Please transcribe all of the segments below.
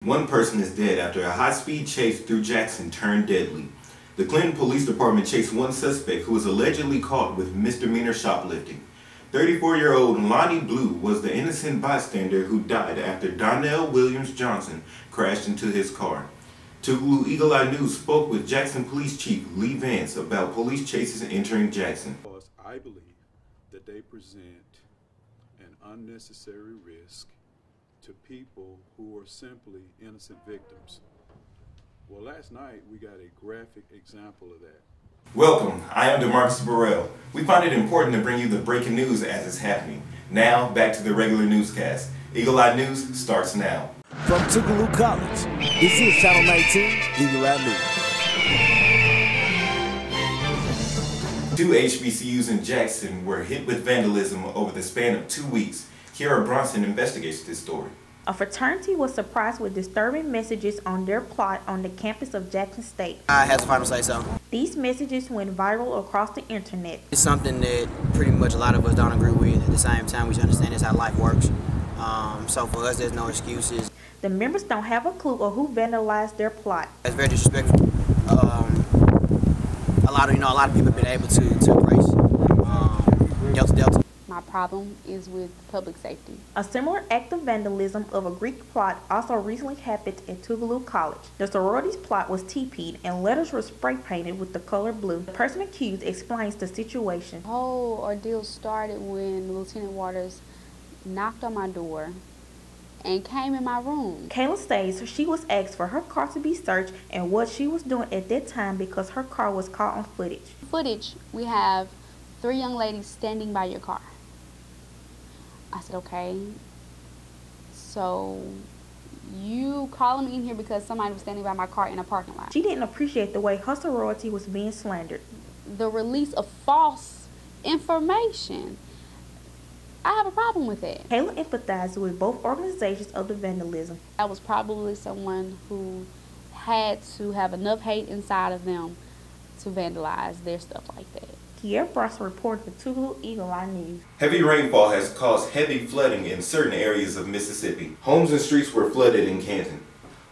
One person is dead after a high-speed chase through Jackson turned deadly. The Clinton Police Department chased one suspect who was allegedly caught with misdemeanor shoplifting. 34-year-old Lonnie Blue was the innocent bystander who died after Donnell Williams Johnson crashed into his car. Tougaloo Eagle Eye News spoke with Jackson Police Chief Lee Vance about police chases entering Jackson. I believe that they present an unnecessary risk to people who are simply innocent victims. Well, last night we got a graphic example of that. Welcome, I am Burrell. We find it important to bring you the breaking news as it's happening. Now, back to the regular newscast. Eagle Eye News starts now. From Tougaloo College, this is Channel 19, Eagle Eye News. Two HBCUs in Jackson were hit with vandalism over the span of 2 weeks. Kiera Bronson investigates this story. A fraternity was surprised with disturbing messages on their plot on the campus of Jackson State. I had the final say so. These messages went viral across the internet. It's something that pretty much a lot of us don't agree with. At the same time, we should understand that's how life works. So for us, there's no excuses. The members don't have a clue of who vandalized their plot. It's very disrespectful. A lot of people have been able to embrace Delta. My problem is with public safety. A similar act of vandalism of a Greek plot also recently happened at Tougaloo College. The sorority's plot was TP'd and letters were spray painted with the color blue. The person accused explains the situation. The whole ordeal started when Lieutenant Waters knocked on my door and came in my room. Kayla says she was asked for her car to be searched and what she was doing at that time because her car was caught on footage. We have 3 young ladies standing by your car. I said, okay, so you calling me in here because somebody was standing by my car in a parking lot. She didn't appreciate the way her sorority was being slandered. The release of false information. I have a problem with it. Haile empathized with both organizations of the vandalism. I was probably someone who had to have enough hate inside of them to vandalize their stuff like that. Kiera Bronson reported for Tougaloo Eagle Eye News. Heavy rainfall has caused heavy flooding in certain areas of Mississippi. Homes and streets were flooded in Canton.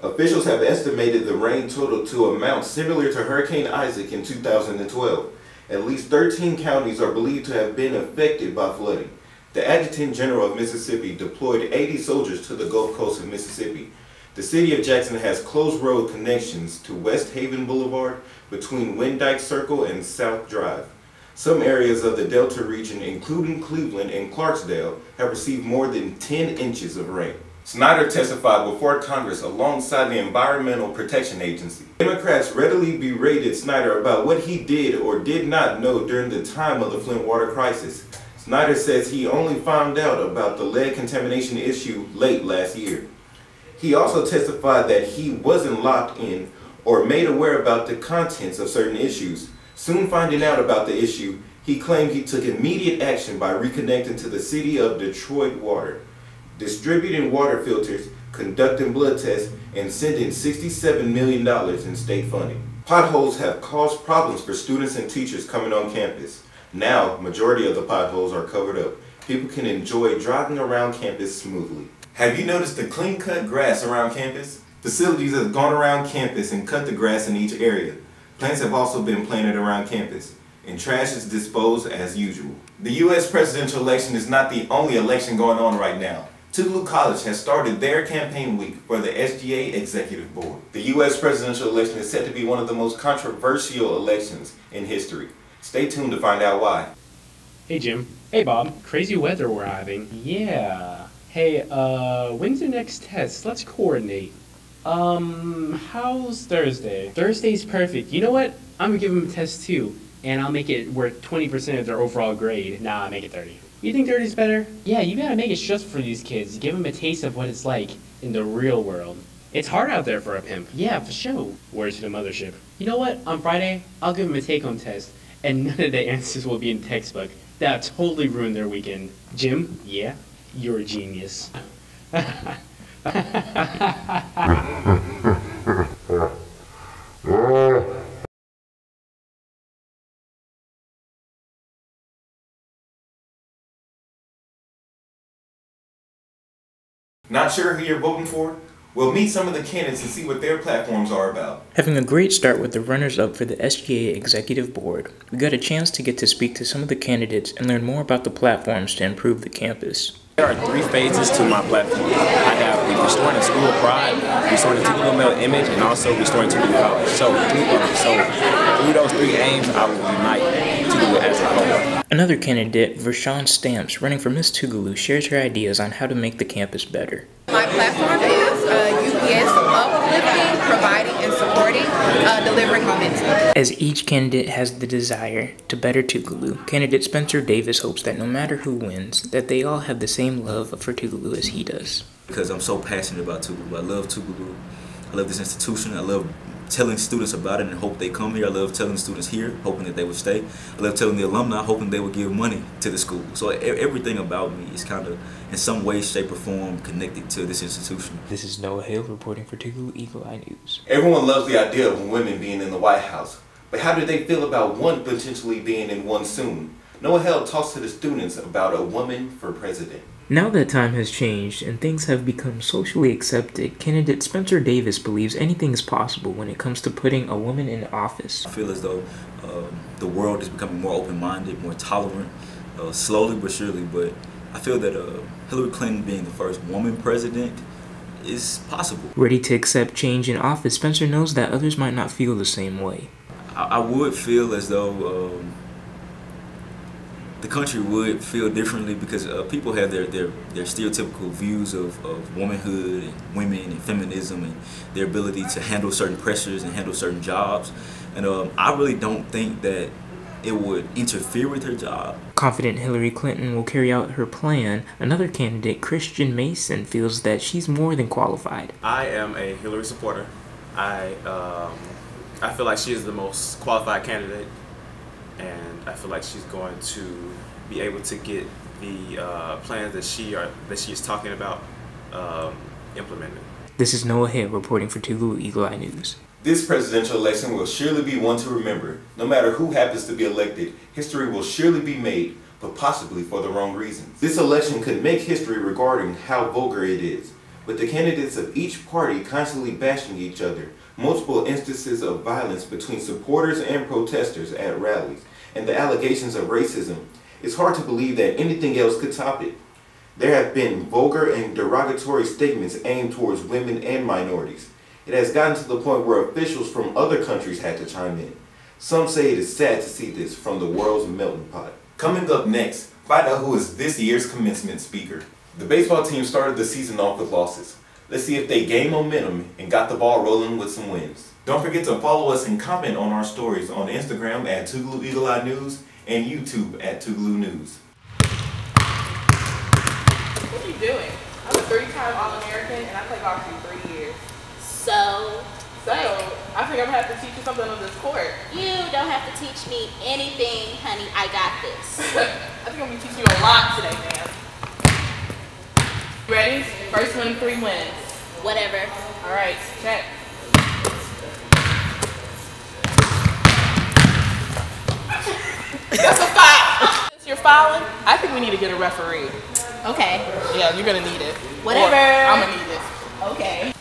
Officials have estimated the rain total to amount similar to Hurricane Isaac in 2012. At least 13 counties are believed to have been affected by flooding. The Adjutant General of Mississippi deployed 80 soldiers to the Gulf Coast of Mississippi. The city of Jackson has closed road connections to West Haven Boulevard between Winddyke Circle and South Drive. Some areas of the Delta region, including Cleveland and Clarksdale, have received more than 10 inches of rain. Snyder testified before Congress alongside the Environmental Protection Agency. Democrats readily berated Snyder about what he did or did not know during the time of the Flint water crisis. Snyder says he only found out about the lead contamination issue late last year. He also testified that he wasn't locked in or made aware about the contents of certain issues. Soon finding out about the issue, he claimed he took immediate action by reconnecting to the City of Detroit Water, distributing water filters, conducting blood tests, and sending $67 million in state funding. Potholes have caused problems for students and teachers coming on campus. Now, majority of the potholes are covered up. People can enjoy driving around campus smoothly. Have you noticed the clean-cut grass around campus? Facilities have gone around campus and cut the grass in each area. Plants have also been planted around campus, and trash is disposed as usual. The U.S. presidential election is not the only election going on right now. Tougaloo College has started their campaign week for the SGA Executive Board. The U.S. presidential election is said to be one of the most controversial elections in history. Stay tuned to find out why. Hey Jim. Hey Bob. Crazy weather we're having. Yeah. Hey, when's your next test? Let's coordinate. How's Thursday? Thursday's perfect. You know what? I'm gonna give them a test too, and I'll make it worth 20% of their overall grade. Nah, I'll make it 30. You think 30's better? Yeah, you gotta make it stressful for these kids. Give them a taste of what it's like in the real world. It's hard out there for a pimp. Yeah, for sure. Word to the mothership. You know what? On Friday, I'll give them a take-home test, and none of the answers will be in the textbook. That'll totally ruin their weekend. Jim, yeah, you're a genius. Not sure who you're voting for? We'll meet some of the candidates and see what their platforms are about. Having a great start with the runners-up for the SGA Executive Board, we got a chance to get to speak to some of the candidates and learn more about the platforms to improve the campus. There are 3 phases to my platform. I have the restoring a school of pride, restoring the Tougaloo male image, and also restoring Tougaloo College. So through those 3 aims, I will unite Tougaloo as a whole. Another candidate, Vershawn Stamps, running for Miss Tougaloo, shares her ideas on how to make the campus better. My platform is UPS uplifting, providing, and supporting, delivering momentum. As each candidate has the desire to better Tougaloo, candidate Spencer Davis hopes that no matter who wins, that they all have the same love for Tougaloo as he does. Because I'm so passionate about Tougaloo. I love Tougaloo. I love this institution. I love telling students about it and hope they come here. I love telling students here, hoping that they would stay. I love telling the alumni, hoping they would give money to the school. So everything about me is kind of, in some way, shape, or form, connected to this institution. This is Noah Haile reporting for Tougaloo Eagle Eye News. Everyone loves the idea of women being in the White House, but how do they feel about one potentially being in one soon? Noah Haile talks to the students about a woman for president. Now that time has changed and things have become socially accepted, candidate Spencer Davis believes anything is possible when it comes to putting a woman in office. I feel as though the world is becoming more open-minded, more tolerant, slowly but surely, but I feel that Hillary Clinton being the first woman president is possible. Ready to accept change in office, Spencer knows that others might not feel the same way. I would feel as though the country would feel differently because people have their stereotypical views of womanhood and women and feminism and their ability to handle certain pressures and handle certain jobs. And I really don't think that it would interfere with her job. Confident Hillary Clinton will carry out her plan, another candidate, Christian Mason, feels that she's more than qualified. I am a Hillary supporter. I feel like she is the most qualified candidate, and I feel like she's going to be able to get the plans that she is talking about implemented. This is Noah Haile reporting for Tougaloo Eagle Eye News. This presidential election will surely be one to remember. No matter who happens to be elected, history will surely be made, but possibly for the wrong reasons. This election could make history regarding how vulgar it is, with the candidates of each party constantly bashing each other, multiple instances of violence between supporters and protesters at rallies, and the allegations of racism. It's hard to believe that anything else could top it. There have been vulgar and derogatory statements aimed towards women and minorities. It has gotten to the point where officials from other countries had to chime in. Some say it is sad to see this from the world's melting pot. Coming up next, find out who is this year's commencement speaker. The baseball team started the season off with losses. Let's see if they gained momentum and got the ball rolling with some wins. Don't forget to follow us and comment on our stories on Instagram at Tougaloo Eagle Eye News and YouTube at Tougaloo News. What are you doing? I'm a 3-time All-American and I play boxing 3 years. So I think I'm gonna have to teach you something on this court. You don't have to teach me anything, honey. I got this. I think I'm gonna teach you a lot today, man. Ready? First one, 3 wins. Whatever. All right, check. That's a foul. Since you're fouling, I think we need to get a referee. Okay. Yeah, you're gonna need it. Whatever. Or I'm gonna need it. Okay.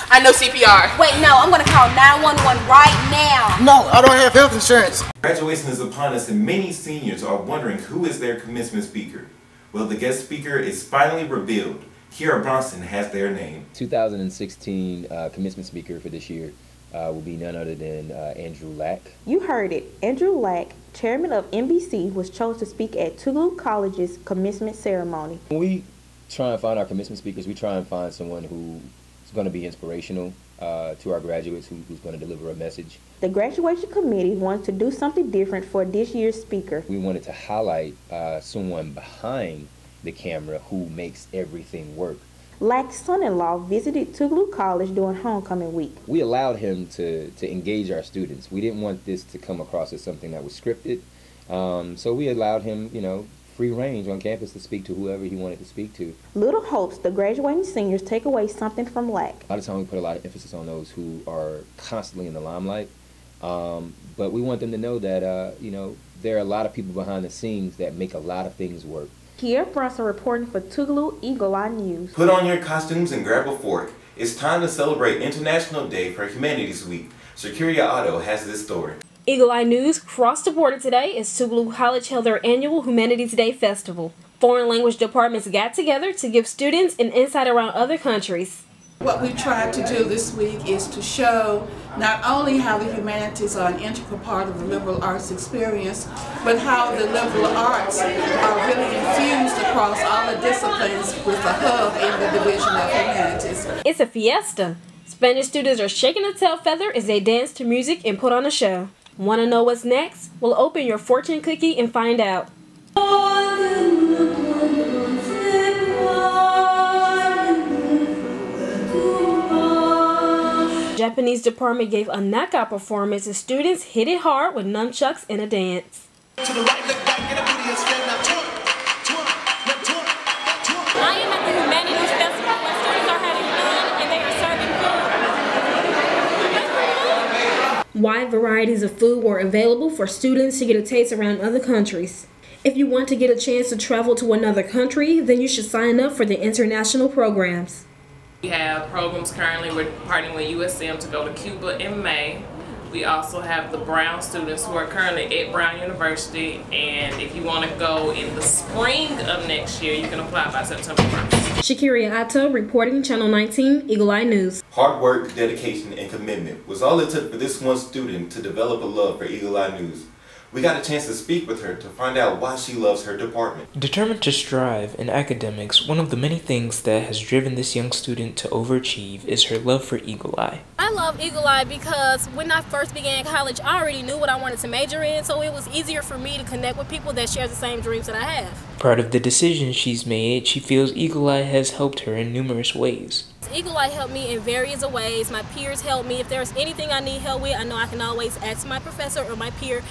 I know CPR. Wait, no, I'm gonna call 911 right now. No, I don't have health insurance. Graduation is upon us and many seniors are wondering who is their commencement speaker. Well, the guest speaker is finally revealed. Kiera Bronson has their name. 2016 commencement speaker for this year will be none other than Andrew Lack. You heard it. Andrew Lack, chairman of NBC, was chosen to speak at Tougaloo College's commencement ceremony. When we try and find our commencement speakers, we try and find someone who is going to be inspirational to our graduates, who's going to deliver a message. The graduation committee wanted to do something different for this year's speaker. We wanted to highlight someone behind the camera who makes everything work. Lack's son-in-law visited Tougaloo College during homecoming week. We allowed him to engage our students. We didn't want this to come across as something that was scripted. So we allowed him, free range on campus to speak to whoever he wanted to speak to. Little hopes the graduating seniors take away something from LAC. A lot of times we put a lot of emphasis on those who are constantly in the limelight, but we want them to know that, you know, there are a lot of people behind the scenes that make a lot of things work. Kiera Bronson reporting for Tougaloo Eagle Eye News. Put on your costumes and grab a fork. It's time to celebrate International Day for Humanities Week. Kiera Otto has this story. Eagle Eye News crossed the border today as Tougaloo College held their annual Humanities Day Festival. Foreign language departments got together to give students an insight around other countries. What we tried to do this week is to show not only how the humanities are an integral part of the liberal arts experience, but how the liberal arts are really infused across all the disciplines with a hub in the division of humanities. It's a fiesta. Spanish students are shaking a tail feather as they dance to music and put on a show. Want to know what's next? Well, open your fortune cookie and find out. Japanese department gave a knockout performance as students hit it hard with nunchucks and a dance. I am at the Humanities Festival where students are having fun and they are serving food. Wide varieties of food were available for students to get a taste around other countries. If you want to get a chance to travel to another country, then you should sign up for the international programs. We have programs currently. We're partnering with USM to go to Cuba in May. We also have the Brown students who are currently at Brown University, and if you want to go in the spring of next year, you can apply by September 1st. Kiera Otto reporting Channel 19 Eagle Eye News. Hard work, dedication, and commitment was all it took for this one student to develop a love for Eagle Eye News. We got a chance to speak with her to find out why she loves her department. Determined to strive in academics, one of the many things that has driven this young student to overachieve is her love for Eagle Eye. I love Eagle Eye because when I first began college, I already knew what I wanted to major in, so it was easier for me to connect with people that share the same dreams that I have. Proud of the decision she's made, she feels Eagle Eye has helped her in numerous ways. Eagle Eye helped me in various ways. My peers helped me. If there's anything I need help with, I know I can always ask my professor or my peer,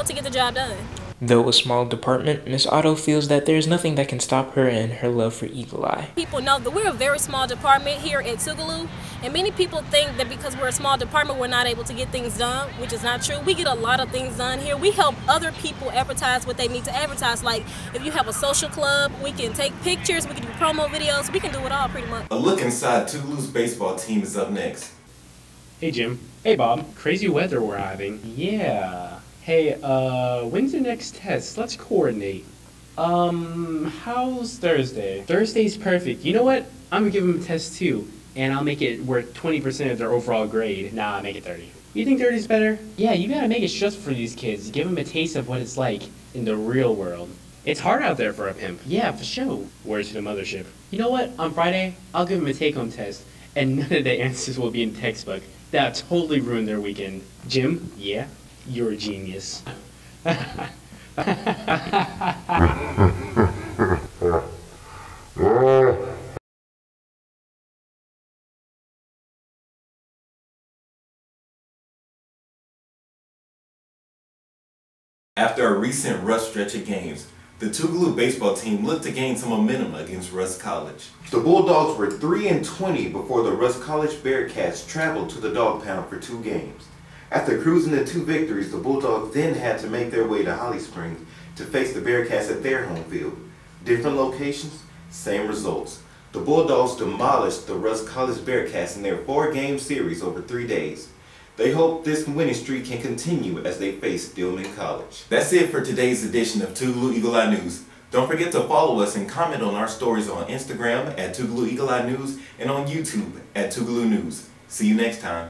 to get the job done. Though a small department, Ms. Otto feels that there's nothing that can stop her and her love for Eagle Eye. People know that we're a very small department here at Tougaloo, and many people think that because we're a small department, we're not able to get things done, which is not true. We get a lot of things done here. We help other people advertise what they need to advertise. Like if you have a social club, we can take pictures, we can do promo videos, we can do it all pretty much. A look inside Tougaloo's baseball team is up next. Hey Jim. Hey Bob. Crazy weather we're having. Yeah. Hey, when's your next test? Let's coordinate. How's Thursday? Thursday's perfect. You know what? I'm gonna give them a test too, and I'll make it worth 20% of their overall grade. Nah, I'll make it 30. You think 30's better? Yeah, you gotta make it just for these kids. Give them a taste of what it's like in the real world. It's hard out there for a pimp. Yeah, for sure. Word to the mothership. You know what? On Friday, I'll give them a take-home test, and none of the answers will be in the textbook. That'll totally ruin their weekend. Jim, yeah? You're a genius. After a recent rough stretch of games, the Tougaloo baseball team looked to gain some momentum against Rusk College. The Bulldogs were 3-20 before the Rusk College Bearcats traveled to the Dog Pound for 2 games. After cruising to 2 victories, the Bulldogs then had to make their way to Holly Springs to face the Bearcats at their home field. Different locations, same results. The Bulldogs demolished the Rusk College Bearcats in their 4-game series over 3 days. They hope this winning streak can continue as they face Stillman College. That's it for today's edition of Tougaloo Eagle Eye News. Don't forget to follow us and comment on our stories on Instagram at Tougaloo Eagle Eye News and on YouTube at Tougaloo News. See you next time.